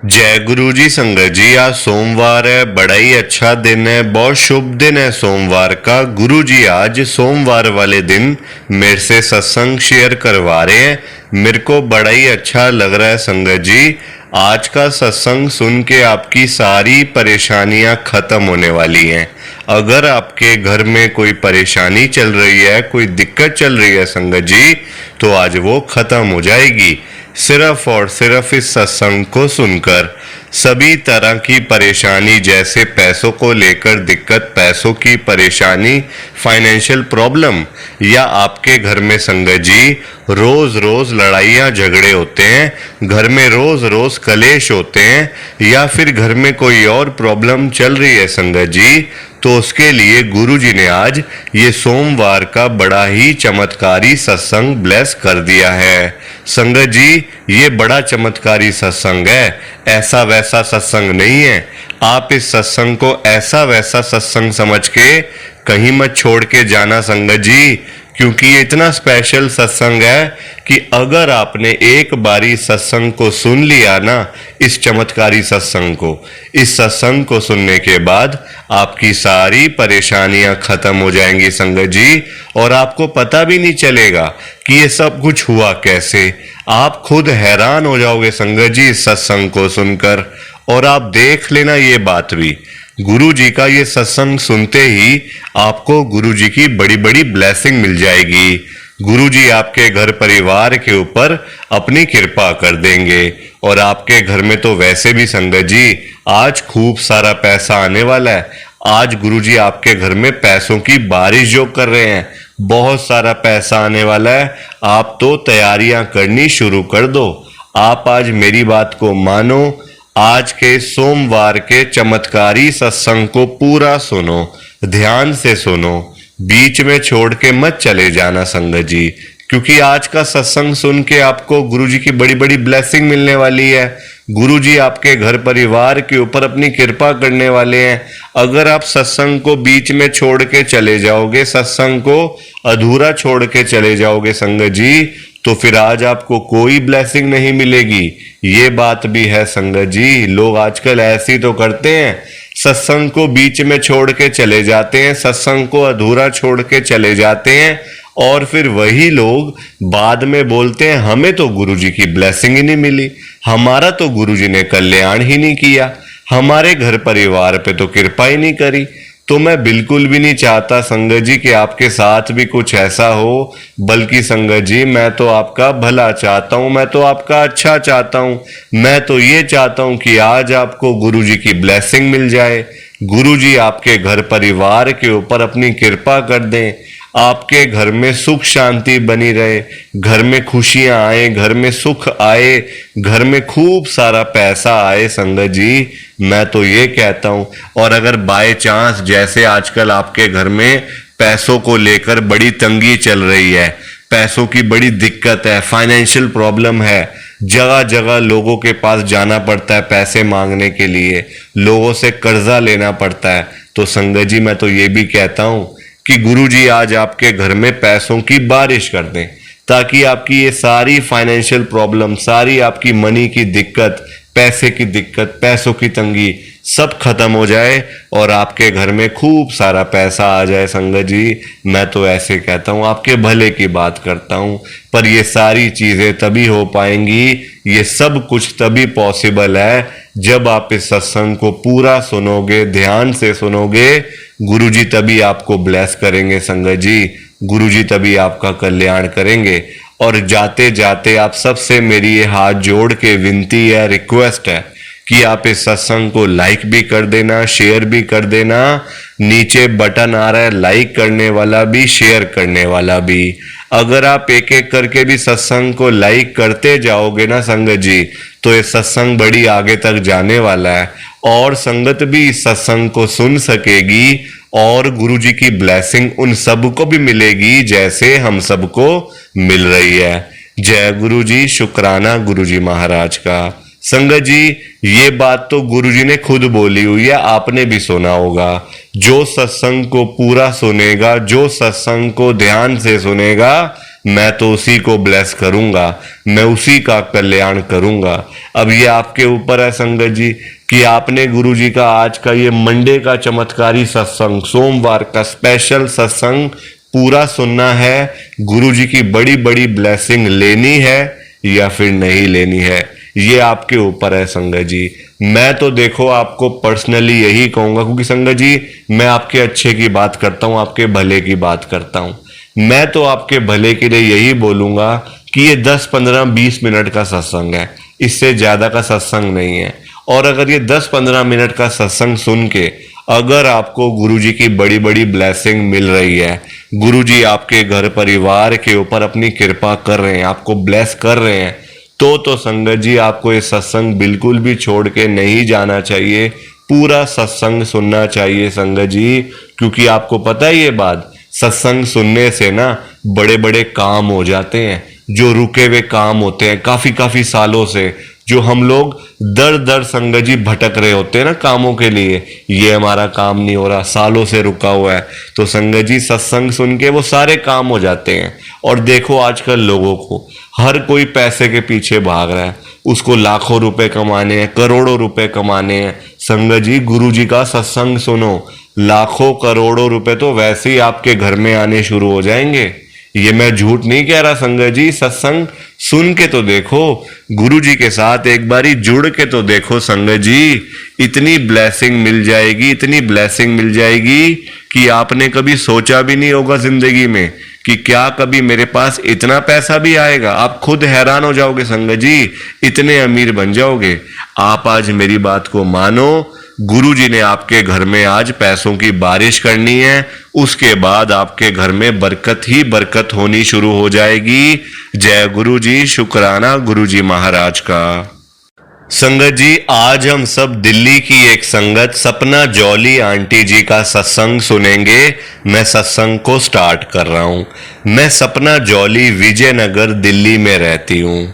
जय गुरु जी। संगत जी, आज सोमवार है, बड़ा ही अच्छा दिन है, बहुत शुभ दिन है सोमवार का। गुरु जी आज सोमवार वाले दिन मेरे से सत्संग शेयर करवा रहे हैं। मेरे को बड़ा ही अच्छा लग रहा है संगत जी। आज का सत्संग सुन के आपकी सारी परेशानियां खत्म होने वाली हैं। अगर आपके घर में कोई परेशानी चल रही है, कोई दिक्कत चल रही है संगत जी, तो आज वो खत्म हो जाएगी सिर्फ और सिर्फ इस सत्संग को सुनकर। सभी तरह की परेशानी, जैसे पैसों को लेकर दिक्कत, पैसों की परेशानी, फाइनेंशियल प्रॉब्लम, या आपके घर में संगत जी रोज रोज लड़ाइयाँ झगड़े होते हैं, घर में रोज रोज कलेश होते हैं, या फिर घर में कोई और प्रॉब्लम चल रही है संगत जी, तो उसके लिए गुरु जी ने आज ये सोमवार का बड़ा ही चमत्कारी सत्संग ब्लेस कर दिया है। संगत जी, ये बड़ा चमत्कारी सत्संग है, ऐसा वैसा सत्संग नहीं है। आप इस सत्संग को ऐसा वैसा सत्संग समझ के कहीं मत छोड़ के जाना संगत जी, क्योंकि ये इतना स्पेशल सत्संग है कि अगर आपने एक बारी सत्संग को सुन लिया ना, इस चमत्कारी सत्संग को, इस सत्संग को सुनने के बाद आपकी सारी परेशानियां खत्म हो जाएंगी संगत जी, और आपको पता भी नहीं चलेगा कि ये सब कुछ हुआ कैसे। आप खुद हैरान हो जाओगे संगत जी इस सत्संग को सुनकर। और आप देख लेना ये बात भी, गुरु जी का ये सत्संग सुनते ही आपको गुरु जी की बड़ी बड़ी ब्लेसिंग मिल जाएगी। गुरु जी आपके घर परिवार के ऊपर अपनी कृपा कर देंगे। और आपके घर में तो वैसे भी संगत जी आज खूब सारा पैसा आने वाला है। आज गुरु जी आपके घर में पैसों की बारिश जो कर रहे हैं, बहुत सारा पैसा आने वाला है। आप तो तैयारियां करनी शुरू कर दो। आप आज मेरी बात को मानो, आज के सोमवार के चमत्कारी सत्संग को पूरा सुनो, ध्यान से सुनो, बीच में छोड़ के मत चले जाना संगत जी, क्योंकि आज का सत्संग सुन के आपको गुरु जी की बड़ी बड़ी ब्लेसिंग मिलने वाली है। गुरु जी आपके घर परिवार के ऊपर अपनी कृपा करने वाले हैं। अगर आप सत्संग को बीच में छोड़ के चले जाओगे, सत्संग को अधूरा छोड़ के चले जाओगे संगत जी, तो फिर आज आपको कोई ब्लेसिंग नहीं मिलेगी। ये बात भी है संगत जी। लोग आजकल ऐसी तो करते हैं, सत्संग को बीच में छोड़ के चले जाते हैं, सत्संग को अधूरा छोड़ के चले जाते हैं, और फिर वही लोग बाद में बोलते हैं हमें तो गुरु जी की ब्लेसिंग ही नहीं मिली, हमारा तो गुरु जी ने कल्याण ही नहीं किया, हमारे घर परिवार पे तो कृपा ही नहीं करी। तो मैं बिल्कुल भी नहीं चाहता संगत जी कि आपके साथ भी कुछ ऐसा हो, बल्कि संगत जी मैं तो आपका भला चाहता हूं, मैं तो आपका अच्छा चाहता हूं। मैं तो ये चाहता हूं कि आज आपको गुरु जी की ब्लेसिंग मिल जाए, गुरु जी आपके घर परिवार के ऊपर अपनी कृपा कर दें, आपके घर में सुख शांति बनी रहे, घर में खुशियां आए, घर में सुख आए, घर में खूब सारा पैसा आए संगत जी। मैं तो ये कहता हूं। और अगर बाय चांस जैसे आजकल आपके घर में पैसों को लेकर बड़ी तंगी चल रही है, पैसों की बड़ी दिक्कत है, फाइनेंशियल प्रॉब्लम है, जगह जगह लोगों के पास जाना पड़ता है पैसे मांगने के लिए, लोगों से कर्जा लेना पड़ता है, तो संगत जी मैं तो ये भी कहता हूं कि गुरु जी आज आपके घर में पैसों की बारिश कर दें, ताकि आपकी ये सारी फाइनेंशियल प्रॉब्लम, सारी आपकी मनी की दिक्कत, पैसे की दिक्कत, पैसों की तंगी सब खत्म हो जाए और आपके घर में खूब सारा पैसा आ जाए संगत जी। मैं तो ऐसे कहता हूँ, आपके भले की बात करता हूँ। पर ये सारी चीजें तभी हो पाएंगी, ये सब कुछ तभी पॉसिबल है जब आप इस सत्संग को पूरा सुनोगे, ध्यान से सुनोगे। गुरु जी तभी आपको ब्लेस करेंगे संगत जी, गुरु जी तभी आपका कल्याण करेंगे। और जाते जाते आप सबसे मेरी ये हाथ जोड़ के विनती है, रिक्वेस्ट है कि आप इस सत्संग को लाइक भी कर देना, शेयर भी कर देना। नीचे बटन आ रहा है लाइक करने वाला भी, शेयर करने वाला भी। अगर आप एक एक करके भी सत्संग को लाइक करते जाओगे ना संगत जी, तो ये सत्संग बड़ी आगे तक जाने वाला है, और संगत भी इस सत्संग को सुन सकेगी, और गुरु जी की ब्लेसिंग उन सबको भी मिलेगी जैसे हम सबको मिल रही है। जय गुरु जी, शुक्राना गुरु जी महाराज का। संगत जी, ये बात तो गुरु जी ने खुद बोली हुई है, आपने भी सुना होगा। जो सत्संग को पूरा सुनेगा, जो सत्संग को ध्यान से सुनेगा, मैं तो उसी को ब्लेस करूंगा, मैं उसी का कल्याण करूंगा। अब ये आपके ऊपर है संगत जी कि आपने गुरुजी का आज का ये मंडे का चमत्कारी सत्संग, सोमवार का स्पेशल सत्संग पूरा सुनना है, गुरुजी की बड़ी बड़ी ब्लेसिंग लेनी है या फिर नहीं लेनी है, ये आपके ऊपर है संगत जी। मैं तो देखो आपको पर्सनली यही कहूंगा, क्योंकि संगत जी मैं आपके अच्छे की बात करता हूं, आपके भले की बात करता हूं। मैं तो आपके भले के लिए यही बोलूंगा कि ये 10 15 20 मिनट का सत्संग है, इससे ज्यादा का सत्संग नहीं है। और अगर ये 10 15 मिनट का सत्संग सुन के अगर आपको गुरुजी की बड़ी बड़ी ब्लेसिंग मिल रही है, गुरुजी आपके घर परिवार के ऊपर अपनी कृपा कर रहे हैं, आपको ब्लेस कर रहे हैं, तो संगत जी आपको ये सत्संग बिल्कुल भी छोड़ के नहीं जाना चाहिए, पूरा सत्संग सुनना चाहिए संगत जी। क्योंकि आपको पता है ये बात, सत्संग सुनने से ना बड़े बड़े काम हो जाते हैं, जो रुके हुए काम होते हैं काफी काफी सालों से, जो हम लोग दर दर संगत जी भटक रहे होते हैं ना कामों के लिए, ये हमारा काम नहीं हो रहा, सालों से रुका हुआ है, तो संगत जी सत्संग सुन के वो सारे काम हो जाते हैं। और देखो आजकल लोगों को हर कोई पैसे के पीछे भाग रहा है, उसको लाखों रुपए कमाने हैं, करोड़ों रुपए कमाने हैं। संगत जी गुरुजी का सत्संग सुनो, लाखों करोड़ों रुपए तो वैसे ही आपके घर में आने शुरू हो जाएंगे। ये मैं झूठ नहीं कह रहा संगत जी, सत्संग सुन के तो देखो, गुरुजी के साथ एक बारी जुड़ के तो देखो संगत जी, इतनी ब्लेसिंग मिल जाएगी, इतनी ब्लेसिंग मिल जाएगी कि आपने कभी सोचा भी नहीं होगा जिंदगी में कि क्या कभी मेरे पास इतना पैसा भी आएगा। आप खुद हैरान हो जाओगे संगत जी, इतने अमीर बन जाओगे। आप आज मेरी बात को मानो, गुरुजी ने आपके घर में आज पैसों की बारिश करनी है, उसके बाद आपके घर में बरकत ही बरकत होनी शुरू हो जाएगी। जय गुरुजी, शुक्राना गुरुजी महाराज का। संगत जी आज हम सब दिल्ली की एक संगत सपना जॉली आंटी जी का सत्संग सुनेंगे। मैं सत्संग को स्टार्ट कर रहा हूं। मैं सपना जॉली विजयनगर दिल्ली में रहती हूं।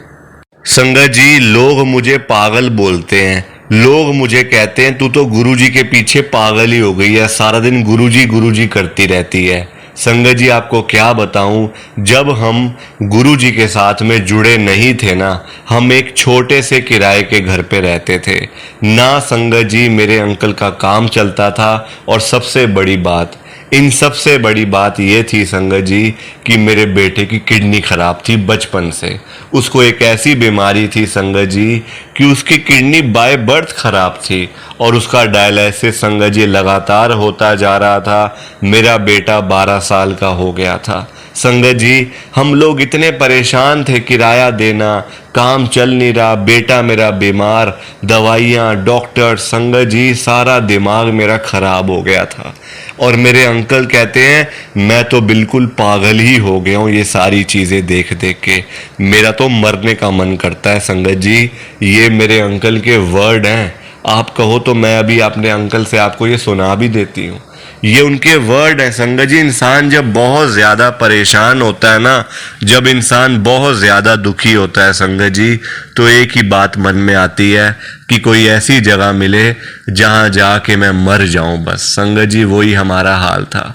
संगत जी लोग मुझे पागल बोलते हैं, लोग मुझे कहते हैं तू तो गुरुजी के पीछे पागल ही हो गई है, सारा दिन गुरुजी गुरुजी करती रहती है। संगत जी आपको क्या बताऊं, जब हम गुरुजी के साथ में जुड़े नहीं थे ना, हम एक छोटे से किराए के घर पे रहते थे ना संगत जी, मेरे अंकल का काम चलता था। और सबसे बड़ी बात, इन सबसे बड़ी बात ये थी संगत जी कि मेरे बेटे की किडनी खराब थी बचपन से। उसको एक ऐसी बीमारी थी संगत जी कि उसकी किडनी बाय बर्थ खराब थी और उसका डायलिसिस संगत जी लगातार होता जा रहा था। मेरा बेटा 12 साल का हो गया था। संगत जी हम लोग इतने परेशान थे, किराया देना, काम चल नहीं रहा, बेटा मेरा बीमार, दवाइयाँ, डॉक्टर, संगत जी सारा दिमाग मेरा खराब हो गया था। और मेरे अंकल कहते हैं मैं तो बिल्कुल पागल ही हो गया हूँ ये सारी चीज़ें देख देख के, मेरा तो मरने का मन करता है। संगत जी ये मेरे अंकल के वर्ड हैं, आप कहो तो मैं अभी अपने अंकल से आपको ये सुना भी देती हूँ। ये उनके वर्ड हैं संगत जी। इंसान जब बहुत ज्यादा परेशान होता है ना, जब इंसान बहुत ज्यादा दुखी होता है संगत जी, तो एक ही बात मन में आती है कि कोई ऐसी जगह मिले जहां जाके मैं मर जाऊं बस। संगत जी वही हमारा हाल था।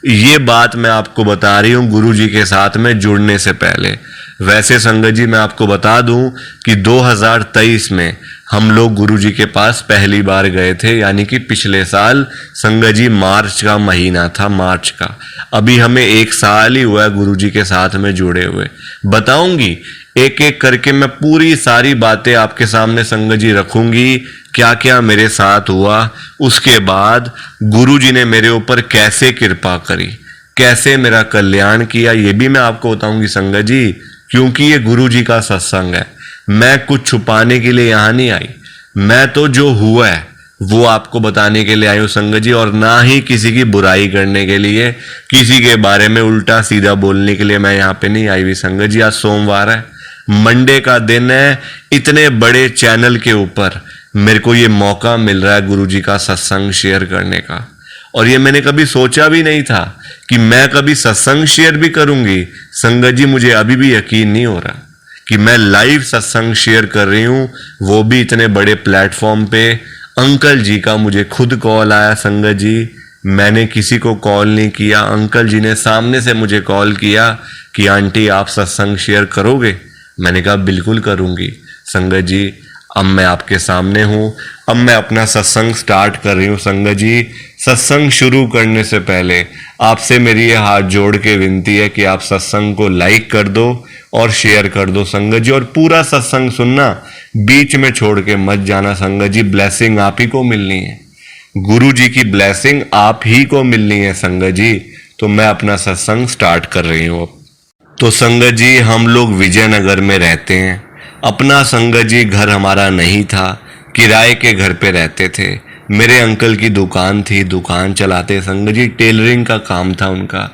ये बात मैं आपको बता रही हूँ गुरुजी के साथ में जुड़ने से पहले। वैसे संगत जी मैं आपको बता दूं कि 2023 में हम लोग गुरुजी के पास पहली बार गए थे, यानी कि पिछले साल संगत जी मार्च का महीना था, मार्च का। अभी हमें 1 साल ही हुआ है गुरुजी के साथ में जुड़े हुए। बताऊंगी एक एक करके, मैं पूरी सारी बातें आपके सामने संगत जी रखूंगी, क्या क्या मेरे साथ हुआ, उसके बाद गुरुजी ने मेरे ऊपर कैसे कृपा करी, कैसे मेरा कल्याण किया, ये भी मैं आपको बताऊंगी संगत जी। क्योंकि ये गुरुजी का सत्संग है, मैं कुछ छुपाने के लिए यहाँ नहीं आई, मैं तो जो हुआ है वो आपको बताने के लिए आई हूँ संगत जी, और ना ही किसी की बुराई करने के लिए, किसी के बारे में उल्टा सीधा बोलने के लिए मैं यहाँ पे नहीं आई हुई संगत जी। आज सोमवार है, मंडे का दिन है, इतने बड़े चैनल के ऊपर मेरे को ये मौका मिल रहा है गुरुजी का सत्संग शेयर करने का। और ये मैंने कभी सोचा भी नहीं था कि मैं कभी सत्संग शेयर भी करूंगी। संगत जी मुझे अभी भी यकीन नहीं हो रहा कि मैं लाइव सत्संग शेयर कर रही हूं, वो भी इतने बड़े प्लेटफॉर्म पे। अंकल जी का मुझे खुद कॉल आया संगत जी, मैंने किसी को कॉल नहीं किया, अंकल जी ने सामने से मुझे कॉल किया कि आंटी आप सत्संग शेयर करोगे? मैंने कहा बिल्कुल करूँगी संगत जी, अब मैं आपके सामने हूँ, अब मैं अपना सत्संग स्टार्ट कर रही हूँ। संगत जी, सत्संग शुरू करने से पहले आपसे मेरी ये हाथ जोड़ के विनती है कि आप सत्संग को लाइक कर दो और शेयर कर दो संगत जी, और पूरा सत्संग सुनना, बीच में छोड़ के मत जाना संगत जी। ब्लेसिंग आप ही को मिलनी है, गुरु जी की ब्लेसिंग आप ही को मिलनी है संगत जी। तो मैं अपना सत्संग स्टार्ट कर रही हूँ अब। तो संगत जी, हम लोग विजयनगर में रहते हैं। अपना संगत जी घर हमारा नहीं था, किराए के घर पे रहते थे। मेरे अंकल की दुकान थी, दुकान चलाते संगत जी, टेलरिंग का काम था उनका।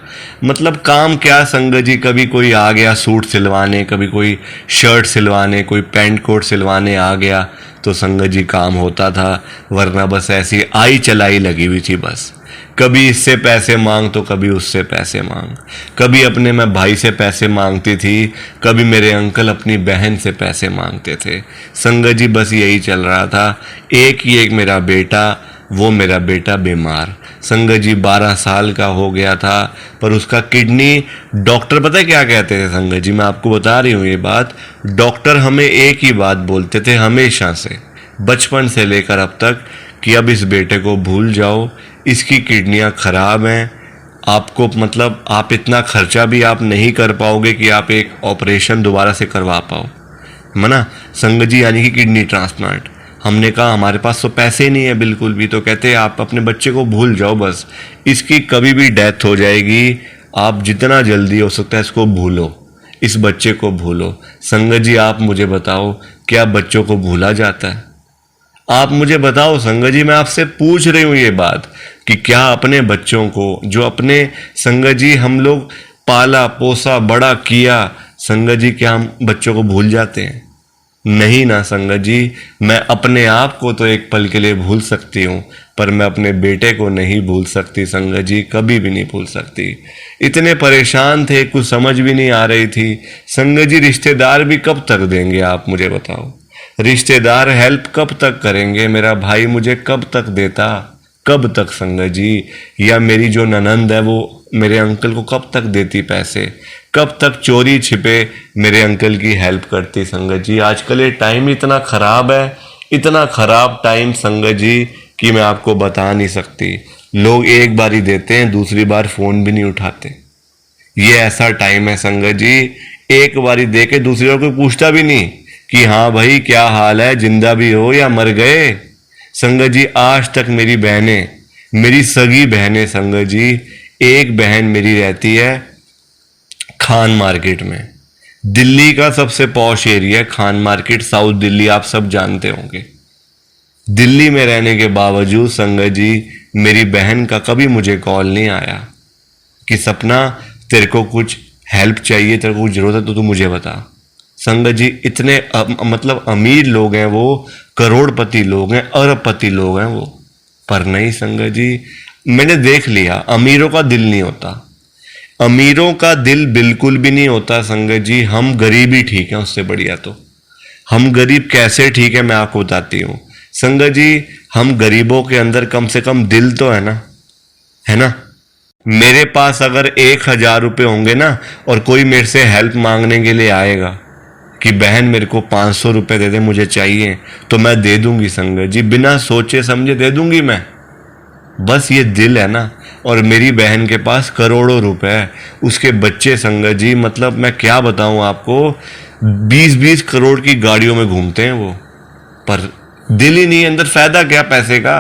मतलब काम क्या संगत जी, कभी कोई आ गया सूट सिलवाने, कभी कोई शर्ट सिलवाने, कोई पैंट कोट सिलवाने आ गया तो संगत जी काम होता था, वरना बस ऐसी आई चलाई लगी हुई थी बस। कभी इससे पैसे मांग तो कभी उससे पैसे मांग, कभी अपने मैं भाई से पैसे मांगती थी, कभी मेरे अंकल अपनी बहन से पैसे मांगते थे संगत जी, बस यही चल रहा था। एक ही एक मेरा बेटा, वो मेरा बेटा बीमार संगत जी, 12 साल का हो गया था, पर उसका किडनी, डॉक्टर पता है क्या कहते थे संगत जी, मैं आपको बता रही हूँ ये बात। डॉक्टर हमें एक ही बात बोलते थे हमेशा से, बचपन से लेकर अब तक, कि अब इस बेटे को भूल जाओ, इसकी किडनियाँ खराब हैं, आपको मतलब आप इतना खर्चा भी आप नहीं कर पाओगे कि आप एक ऑपरेशन दोबारा से करवा पाओ, मना संगत जी, यानी कि किडनी ट्रांसप्लांट। हमने कहा हमारे पास तो पैसे नहीं है बिल्कुल भी, तो कहते हैं आप अपने बच्चे को भूल जाओ, बस इसकी कभी भी डेथ हो जाएगी, आप जितना जल्दी हो सकता है इसको भूलो, इस बच्चे को भूलो। संगत जी, आप मुझे बताओ, क्या बच्चों को भूला जाता है? आप मुझे बताओ संगत जी, मैं आपसे पूछ रही हूँ ये बात कि क्या अपने बच्चों को, जो अपने संगत जी हम लोग पाला पोसा बड़ा किया, संगत जी क्या हम बच्चों को भूल जाते हैं? नहीं ना संगत जी। मैं अपने आप को तो एक पल के लिए भूल सकती हूँ, पर मैं अपने बेटे को नहीं भूल सकती संगत जी, कभी भी नहीं भूल सकती। इतने परेशान थे, कुछ समझ भी नहीं आ रही थी संगत जी। रिश्तेदार भी कब तक देंगे आप मुझे बताओ, रिश्तेदार हेल्प कब तक करेंगे? मेरा भाई मुझे कब तक देता, कब तक संगत जी? या मेरी जो ननंद है वो मेरे अंकल को कब तक देती पैसे, कब तक चोरी छिपे मेरे अंकल की हेल्प करती संगत जी? आजकल ये टाइम इतना ख़राब है, इतना ख़राब टाइम संगत जी, कि मैं आपको बता नहीं सकती। लोग एक बार ही देते हैं, दूसरी बार फ़ोन भी नहीं उठाते। ये ऐसा टाइम है संगत जी, एक बारी दे के दूसरी बार कोई पूछता भी नहीं कि हाँ भाई क्या हाल है, जिंदा भी हो या मर गए। संगत जी, आज तक मेरी बहनें, मेरी सगी बहनें संगत जी, एक बहन मेरी रहती है खान मार्केट में, दिल्ली का सबसे पॉश एरिया है खान मार्केट, साउथ दिल्ली, आप सब जानते होंगे। दिल्ली में रहने के बावजूद संगत जी, मेरी बहन का कभी मुझे कॉल नहीं आया कि सपना तेरे को कुछ हेल्प चाहिए, तेरे को कुछ जरूरत है तो तू मुझे बता। संगत जी, इतने मतलब अमीर लोग हैं वो, करोड़पति लोग हैं, अरबपति लोग हैं वो, पर नहीं संगत जी, मैंने देख लिया अमीरों का दिल नहीं होता, अमीरों का दिल बिल्कुल भी नहीं होता संगत जी। हम गरीब ही ठीक हैं उससे बढ़िया। तो हम गरीब कैसे ठीक है मैं आपको बताती हूँ संगत जी। हम गरीबों के अंदर कम से कम दिल तो है ना, है ना। मेरे पास अगर 1,000 रुपये होंगे ना, और कोई मेरे से हेल्प मांगने के लिए आएगा कि बहन मेरे को 500 रुपये दे दे, मुझे चाहिए, तो मैं दे दूंगी संगत जी, बिना सोचे समझे दे दूंगी मैं। बस ये दिल है ना। और मेरी बहन के पास करोड़ों रुपए है, उसके बच्चे संगत जी, मतलब मैं क्या बताऊं आपको, 20-20 करोड़ की गाड़ियों में घूमते हैं वो, पर दिल ही नहीं अंदर। फायदा क्या पैसे का,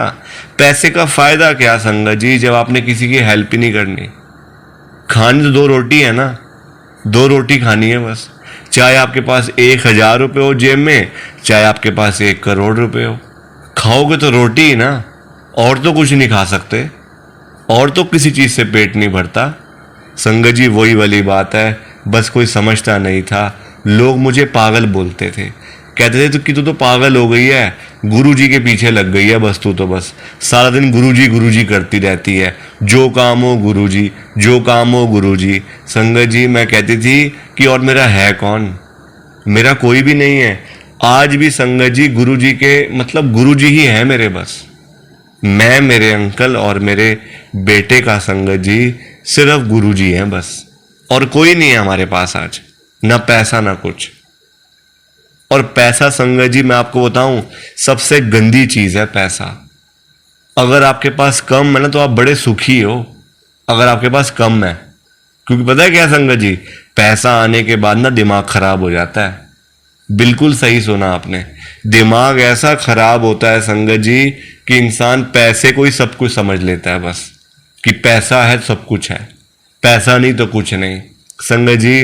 पैसे का फायदा क्या संगत जी, जब आपने किसी की हेल्प ही नहीं करनी। खानी तो 2 रोटी है ना, 2 रोटी खानी है बस, चाहे आपके पास 1,000 रुपये हो जेब में, चाहे आपके पास 1 करोड़ रुपये हो, खाओगे तो रोटी ही ना, और तो कुछ नहीं खा सकते, और तो किसी चीज से पेट नहीं भरता संगत जी। वही वाली बात है, बस कोई समझता नहीं था। लोग मुझे पागल बोलते थे, कहते थे कि तू तो पागल हो गई है, गुरुजी के पीछे लग गई है बस तू, तो बस सारा दिन गुरुजी गुरुजी करती रहती है, जो काम हो गुरुजी, जो काम हो गुरुजी। संगत जी, मैं कहती थी कि और मेरा है कौन, मेरा कोई भी नहीं है। आज भी संगत जी गुरुजी के मतलब गुरुजी ही है मेरे, बस मैं, मेरे अंकल और मेरे बेटे का संगत जी सिर्फ गुरुजी हैं बस, और कोई नहीं है हमारे पास आज, ना पैसा ना कुछ। और पैसा संगत जी मैं आपको बताऊं, सबसे गंदी चीज है पैसा। अगर आपके पास कम है ना तो आप बड़े सुखी हो, अगर आपके पास कम है। क्योंकि पता है क्या संगत जी, पैसा आने के बाद ना दिमाग खराब हो जाता है। बिल्कुल सही सुना आपने, दिमाग ऐसा खराब होता है संगत जी कि इंसान पैसे को ही सब कुछ समझ लेता है, बस कि पैसा है सब कुछ है, पैसा नहीं तो कुछ नहीं। संगत जी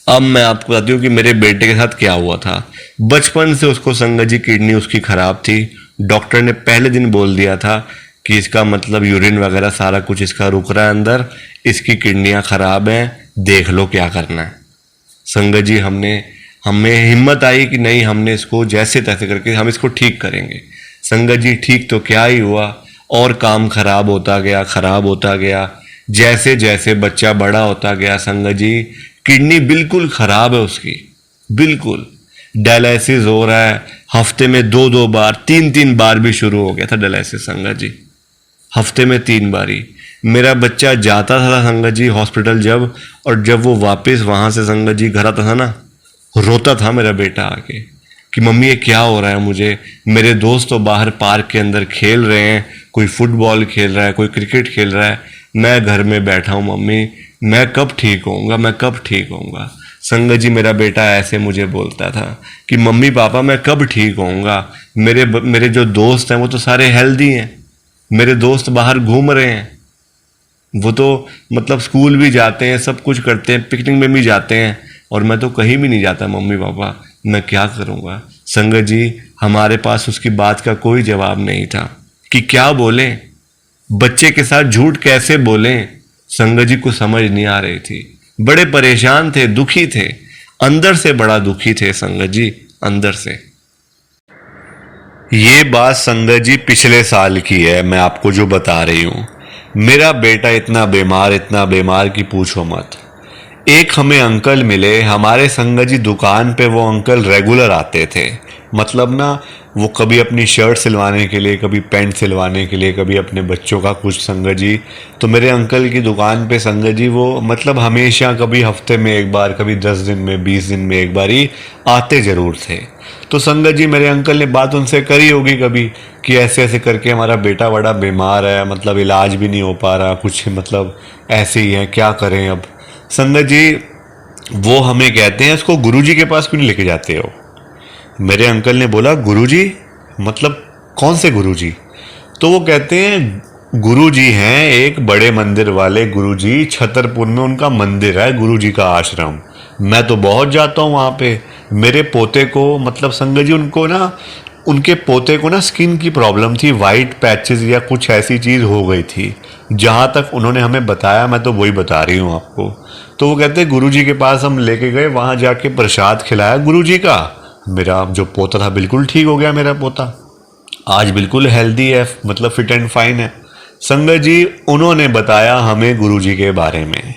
अब मैं आपको बताती हूँ कि मेरे बेटे के साथ क्या हुआ था। बचपन से उसको संगत जी किडनी उसकी खराब थी। डॉक्टर ने पहले दिन बोल दिया था कि इसका मतलब यूरिन वगैरह सारा कुछ इसका रुक रहा है अंदर, इसकी किडनियां खराब हैं, देख लो क्या करना है। संगत जी हमें हिम्मत आई कि नहीं, हमने इसको जैसे तैसे करके हम इसको ठीक करेंगे। संगत जी ठीक तो क्या ही हुआ, और काम खराब होता गया, खराब होता गया। जैसे जैसे बच्चा बड़ा होता गया संगत जी, किडनी बिल्कुल खराब है उसकी, बिल्कुल। डायलिसिस हो रहा है, हफ्ते में 2-2 बार, 3-3 बार भी शुरू हो गया था डायलिसिस संगत जी, हफ्ते में 3 बारी। मेरा बच्चा जाता था संगत जी हॉस्पिटल जब, और जब वो वापस वहां से संगत जी घर आता था ना, रोता था मेरा बेटा आके कि मम्मी ये क्या हो रहा है मुझे, मेरे दोस्त तो बाहर पार्क के अंदर खेल रहे हैं, कोई फुटबॉल खेल रहा है, कोई क्रिकेट खेल रहा है, मैं घर में बैठा हूँ मम्मी, मैं कब ठीक होऊंगा, मैं कब ठीक होऊंगा। संगत जी मेरा बेटा ऐसे मुझे बोलता था कि मम्मी पापा मैं कब ठीक होऊंगा, मेरे जो दोस्त हैं वो तो सारे हेल्दी हैं, मेरे दोस्त बाहर घूम रहे हैं, वो तो मतलब स्कूल भी जाते हैं, सब कुछ करते हैं, पिकनिक में भी जाते हैं, और मैं तो कहीं भी नहीं जाता मम्मी पापा, मैं क्या करूँगा। संगत जी हमारे पास उसकी बात का कोई जवाब नहीं था कि क्या बोलें, बच्चे के साथ झूठ कैसे बोलें। संगत जी को समझ नहीं आ रही थी, बड़े परेशान थे, दुखी थे, अंदर से बड़ा दुखी थे संगत जी, अंदर से। ये बात संगत जी पिछले साल की है, मैं आपको जो बता रही हूं। मेरा बेटा इतना बीमार कि पूछो मत। एक हमें अंकल मिले हमारे संगत जी दुकान पे, वो अंकल रेगुलर आते थे। मतलब ना वो कभी अपनी शर्ट सिलवाने के लिए, कभी पैंट सिलवाने के लिए, कभी अपने बच्चों का कुछ संगत जी। तो मेरे अंकल की दुकान पे संगत जी वो मतलब हमेशा, कभी हफ्ते में एक बार, कभी 10 दिन में, 20 दिन में एक बार ही आते ज़रूर थे। तो संगत जी मेरे अंकल ने बात उनसे करी होगी कभी कि ऐसे ऐसे करके हमारा बेटा बड़ा बीमार है, मतलब इलाज भी नहीं हो पा रहा, कुछ मतलब ऐसे ही है, क्या करें अब। संगत जी वो हमें कहते हैं इसको गुरुजी के पास क्यों नहीं लेके जाते हो। मेरे अंकल ने बोला गुरुजी मतलब कौन से गुरुजी। तो वो कहते हैं गुरुजी हैं एक बड़े मंदिर वाले गुरुजी, छतरपुर में उनका मंदिर है, गुरुजी का आश्रम। मैं तो बहुत जाता हूँ वहाँ पे। मेरे पोते को मतलब संगत जी उनको ना, उनके पोते को ना स्किन की प्रॉब्लम थी, वाइट पैचेस या कुछ ऐसी चीज़ हो गई थी, जहाँ तक उन्होंने हमें बताया, मैं तो वही बता रही हूँ आपको। तो वो कहते हैं गुरुजी के पास हम लेके गए, वहाँ जाके प्रसाद खिलाया गुरुजी का। मेरा जो पोता था बिल्कुल ठीक हो गया, मेरा पोता आज बिल्कुल हेल्दी है, मतलब फिट एंड फाइन है। संगत जी उन्होंने बताया हमें गुरुजी के बारे में,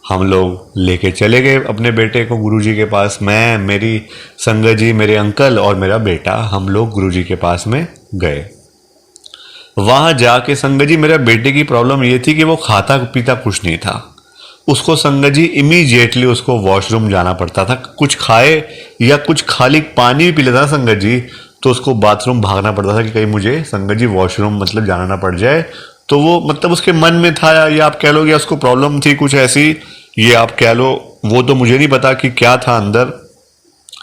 हम लोग लेके चले गए अपने बेटे को गुरुजी के पास। मैं, मेरी संगत जी, मेरे अंकल और मेरा बेटा, हम लोग गुरुजी के पास में गए। वहां जाके संगत जी मेरे बेटे की प्रॉब्लम ये थी कि वो खाता पीता कुछ नहीं था। उसको संगत जी इमीडिएटली उसको वॉशरूम जाना पड़ता था, कुछ खाए या कुछ खाली पानी भी पी लेता था संगत जी तो उसको बाथरूम भागना पड़ता था कि कहीं मुझे संगत जी वॉशरूम मतलब जाना ना पड़ जाए। तो वो मतलब उसके मन में था, या आप कह लो या उसको प्रॉब्लम थी कुछ ऐसी, ये आप कह लो, वो तो मुझे नहीं पता कि क्या था अंदर।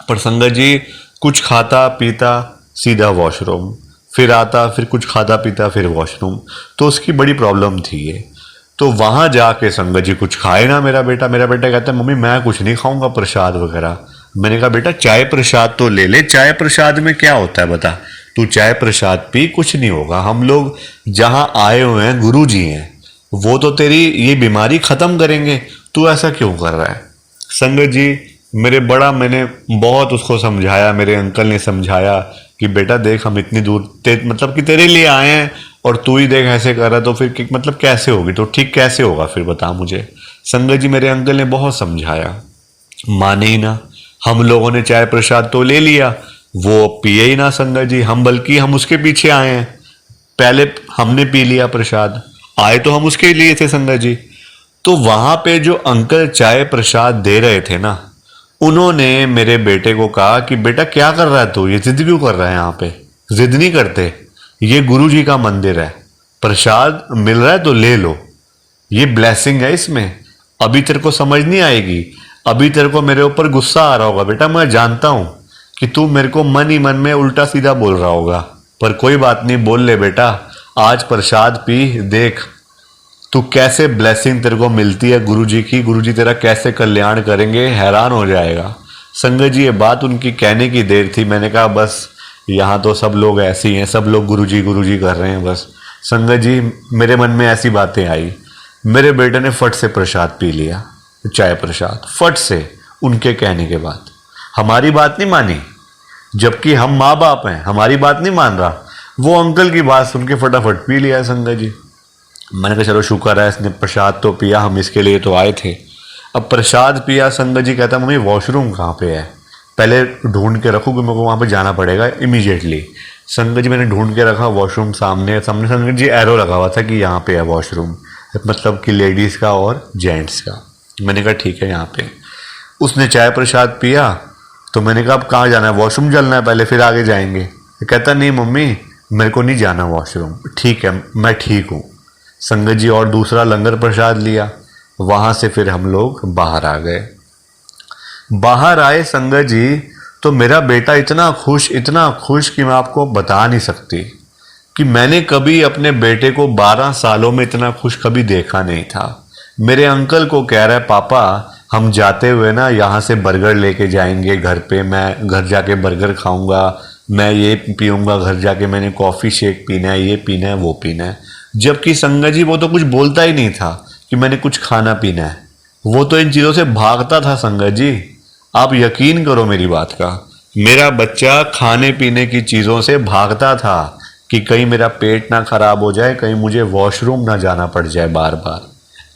पर संगत जी कुछ खाता पीता सीधा वॉशरूम, फिर आता, फिर कुछ खाता पीता फिर वॉशरूम, तो उसकी बड़ी प्रॉब्लम थी ये। तो वहां जाके संगत जी कुछ खाए ना मेरा बेटा कहता है मम्मी मैं कुछ नहीं खाऊंगा प्रसाद वगैरह। मैंने कहा बेटा चाय प्रसाद तो ले ले, चाय प्रसाद में क्या होता है बता, तू चाय प्रसाद पी, कुछ नहीं होगा। हम लोग जहां आए हुए हैं गुरुजी हैं, वो तो तेरी ये बीमारी खत्म करेंगे, तू ऐसा क्यों कर रहा है। संगत जी मैंने बहुत उसको समझाया, मेरे अंकल ने समझाया कि बेटा देख हम इतनी दूर मतलब कि तेरे लिए आए हैं और तू ही देख ऐसे कर रहा, तो फिर मतलब कैसे होगी, तो ठीक कैसे होगा फिर बता मुझे। संगत जी मेरे अंकल ने बहुत समझाया, माने ही ना। हम लोगों ने चाय प्रसाद तो ले लिया, वो पिए ही ना संगत जी। हम उसके पीछे आए हैं, पहले हमने पी लिया प्रसाद, आए तो हम उसके लिए थे संगत जी। तो वहां पे जो अंकल चाय प्रसाद दे रहे थे ना, उन्होंने मेरे बेटे को कहा कि बेटा क्या कर रहा है तू, ये जिद क्यों कर रहा है, यहाँ पे जिद नहीं करते, ये गुरु जी का मंदिर है, प्रसाद मिल रहा है तो ले लो, ये ब्लेसिंग है इसमें। अभी तेरे को समझ नहीं आएगी, अभी तेरे को मेरे ऊपर गुस्सा आ रहा होगा बेटा, मैं जानता हूं कि तू मेरे को मन ही मन में उल्टा सीधा बोल रहा होगा, पर कोई बात नहीं, बोल ले बेटा, आज प्रसाद पी, देख तू कैसे ब्लेसिंग तेरे को मिलती है गुरुजी की, गुरुजी तेरा कैसे कल्याण करेंगे, हैरान हो जाएगा। संगत जी ये बात उनकी कहने की देर थी, मैंने कहा बस यहाँ तो सब लोग ऐसे ही हैं, सब लोग गुरुजी कर रहे हैं बस। संगत जी मेरे मन में ऐसी बातें आई, मेरे बेटे ने फट से प्रसाद पी लिया, चाय प्रसाद फट से, उनके कहने के बाद हमारी बात नहीं मानी, जबकि हम माँ बाप हैं, हमारी बात नहीं मान रहा, वो अंकल की बात सुन के फटाफट पी लिया। संगत जी मैंने कहा चलो शुक्र है इसने प्रसाद तो पिया, हम इसके लिए तो आए थे। अब प्रसाद पिया, संगत जी कहता मम्मी वॉशरूम कहाँ पे है, पहले ढूंढ के रखो कि मेरे को वहाँ पे जाना पड़ेगा इमीडिएटली। संगत जी मैंने ढूंढ के रखा, वॉशरूम सामने सामने संगत जी एरो लगा हुआ था कि यहाँ पे है वॉशरूम, मतलब कि लेडीज़ का और जेंट्स का। मैंने कहा ठीक है यहाँ पे। उसने चाय प्रसाद पिया तो मैंने कहा अब कहाँ जाना है, वॉशरूम चलना है पहले फिर आगे जाएंगे। कहता नहीं मम्मी मेरे को नहीं जाना वॉशरूम, ठीक है मैं ठीक हूँ। संगत जी और दूसरा लंगर प्रसाद लिया, वहाँ से फिर हम लोग बाहर आ गए। बाहर आए संगत जी तो मेरा बेटा इतना खुश कि मैं आपको बता नहीं सकती कि मैंने कभी अपने बेटे को 12 सालों में इतना खुश कभी देखा नहीं था। मेरे अंकल को कह रहा है पापा हम जाते हुए ना यहाँ से बर्गर लेके जाएंगे घर पे, मैं घर जाके बर्गर खाऊंगा, मैं ये पीऊंगा घर जाके, मैंने कॉफ़ी शेक पीना है, ये पीना है, वो पीना है। जबकि संगत जी वो तो कुछ बोलता ही नहीं था कि मैंने कुछ खाना पीना है, वो तो इन चीज़ों से भागता था। संगत जी आप यकीन करो मेरी बात का, मेरा बच्चा खाने पीने की चीज़ों से भागता था कि कहीं मेरा पेट ना खराब हो जाए, कहीं मुझे वॉशरूम ना जाना पड़ जाए बार बार,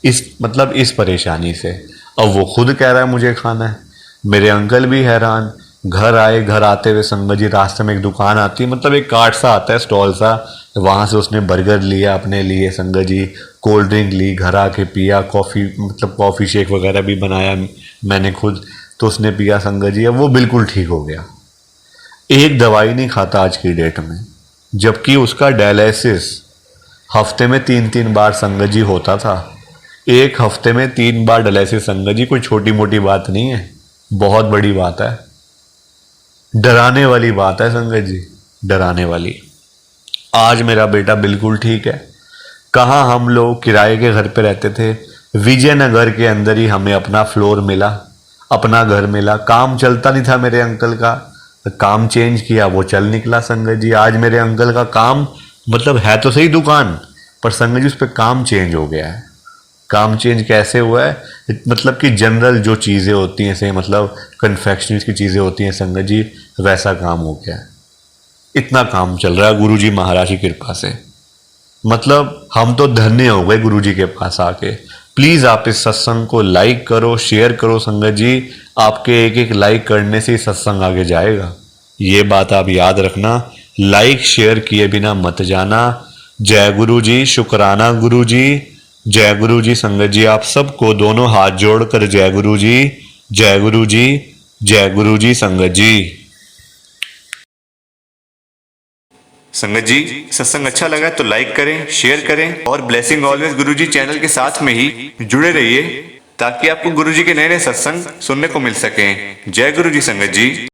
इस परेशानी से। अब वो खुद कह रहा है मुझे खाना है। मेरे अंकल भी हैरान। घर आए, घर आते हुए संगत जी रास्ते में एक दुकान आती है, मतलब एक कार्ट सा आता है, स्टॉल सा, वहाँ से उसने बर्गर लिया अपने लिए, संगत जी कोल्ड ड्रिंक ली, घर आके पिया, कॉफ़ी मतलब कॉफ़ी शेक वगैरह भी बनाया मैंने खुद, तो उसने पिया संगत जी, अब वो बिल्कुल ठीक हो गया। एक दवाई नहीं खाता आज की डेट में, जबकि उसका डायलिसिस हफ्ते में 3-3 बार संगत जी होता था। एक हफ्ते में 3 बार डायलिसिस संगत जी कोई छोटी मोटी बात नहीं है, बहुत बड़ी बात है, डराने वाली बात है संगत जी, डराने वाली। आज मेरा बेटा बिल्कुल ठीक है। कहाँ हम लोग किराए के घर पे रहते थे, विजयनगर के अंदर ही हमें अपना फ्लोर मिला, अपना घर मिला, काम चलता नहीं था मेरे अंकल का, काम चेंज किया वो चल निकला संगत जी। आज मेरे अंकल का काम मतलब है तो सही दुकान, पर संगत जी उस पर काम चेंज हो गया है। काम चेंज कैसे हुआ है, मतलब कि जनरल जो चीज़ें होती हैं से मतलब कन्फेक्शनरी की चीज़ें होती हैं संगत जी, वैसा काम हो गया है। इतना काम चल रहा है गुरुजी महाराज की कृपा से, मतलब हम तो धन्य हो गए गुरुजी के पास आके। प्लीज़ आप इस सत्संग को लाइक करो, शेयर करो संगत जी, आपके एक एक लाइक करने से ही सत्संग आगे जाएगा, ये बात आप याद रखना। लाइक शेयर किए बिना मत जाना। जय गुरु जी, शुक्राना गुरु जी, जय गुरु जी। संगत जी आप सबको दोनों हाथ जोड़कर जय गुरु जी, जय गुरु जी, जय गुरु जी। संगत जी, संगत जी सत्संग अच्छा लगा तो लाइक करें, शेयर करें और ब्लेसिंग ऑलवेज गुरुजी चैनल के साथ में ही जुड़े रहिए, ताकि आपको गुरुजी के नए नए सत्संग सुनने को मिल सकें। जय गुरु जी संगत जी।